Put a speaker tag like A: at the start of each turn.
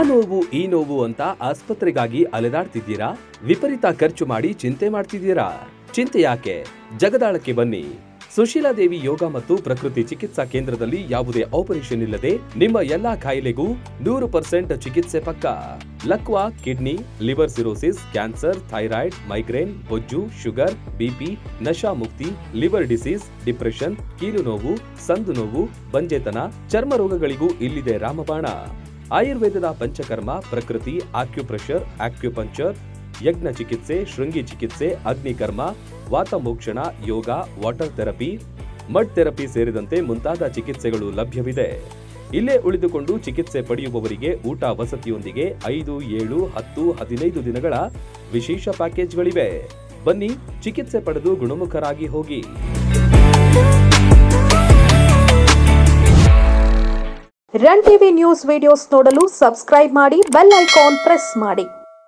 A: ನೋವು ಈ ನೋವು ಅಂತ ಆಸ್ಪತ್ರೆಗಾಗಿ ಅಲೆದಾಡ್ತಿದ್ದೀರಾ? ವಿಪರೀತ ಖರ್ಚು ಮಾಡಿ ಚಿಂತೆ ಮಾಡ್ತಿದ್ದೀರಾ? ಚಿಂತೆ ಯಾಕೆ? ಜಗದಾಳಕ್ಕೆ ಬನ್ನಿ. ಸುಶೀಲಾದೇವಿ ಯೋಗ ಮತ್ತು ಪ್ರಕೃತಿ ಚಿಕಿತ್ಸಾ ಕೇಂದ್ರದಲ್ಲಿ ಯಾವುದೇ ಆಪರೇಷನ್ ಇಲ್ಲದೆ ನಿಮ್ಮ ಎಲ್ಲಾ ಕಾಯಿಲೆಗೂ 100% ಚಿಕಿತ್ಸೆ ಪಕ್ಕ. ಲಕ್ವಾ, kidney, liver cirrhosis, cancer, thyroid, migraine, ಬೊಜ್ಜು, ಶುಗರ್, ಬಿಪಿ, ನಶಾ ಮುಕ್ತಿ, ಲಿವರ್ ಡಿಸೀಸ್, ಡಿಪ್ರೆಷನ್, ಕೀಲು ನೋವು, ಸಂದು ನೋವು, ಬಂಜೆತನ, ಚರ್ಮ ರೋಗಗಳಿಗೂ ಇಲ್ಲಿದೆ ರಾಮಬಾಣ. ಆಯುರ್ವೇದದ ಪಂಚಕರ್ಮ, ಪ್ರಕೃತಿ, ಆಕ್ಯುಪ್ರೆಷರ್, ಆಕ್ಯುಪಂಕ್ಚರ್, ಯಜ್ಞ ಚಿಕಿತ್ಸೆ, ಶೃಂಗಿ ಚಿಕಿತ್ಸೆ, ಅಗ್ನಿಕರ್ಮ, ವಾತಮೋಕ್ಷಣ, ಯೋಗ, ವಾಟರ್ ಥೆರಪಿ, ಮಡ್ ಥೆರಪಿ ಸೇರಿದಂತೆ ಮುಂತಾದ ಚಿಕಿತ್ಸೆಗಳು ಲಭ್ಯವಿದೆ. ಇಲ್ಲೇ ಉಳಿದುಕೊಂಡು ಚಿಕಿತ್ಸೆ ಪಡೆಯುವವರಿಗೆ ಊಟ ವಸತಿಯೊಂದಿಗೆ 5, 7, 10, 15 ದಿನಗಳ ವಿಶೇಷ ಪ್ಯಾಕೇಜ್ಗಳಿವೆ. ಬನ್ನಿ, ಚಿಕಿತ್ಸೆ ಪಡೆದು ಗುಣಮುಖರಾಗಿ ಹೋಗಿ.
B: ರನ್ ಟಿವಿ ನ್ಯೂಸ್ ವಿಡಿಯೋಸ್ ನೋಡಲು ಸಬ್ಸ್ಕ್ರೈಬ್ ಮಾಡಿ, ಬೆಲ್ ಐಕಾನ್ ಪ್ರೆಸ್ ಮಾಡಿ.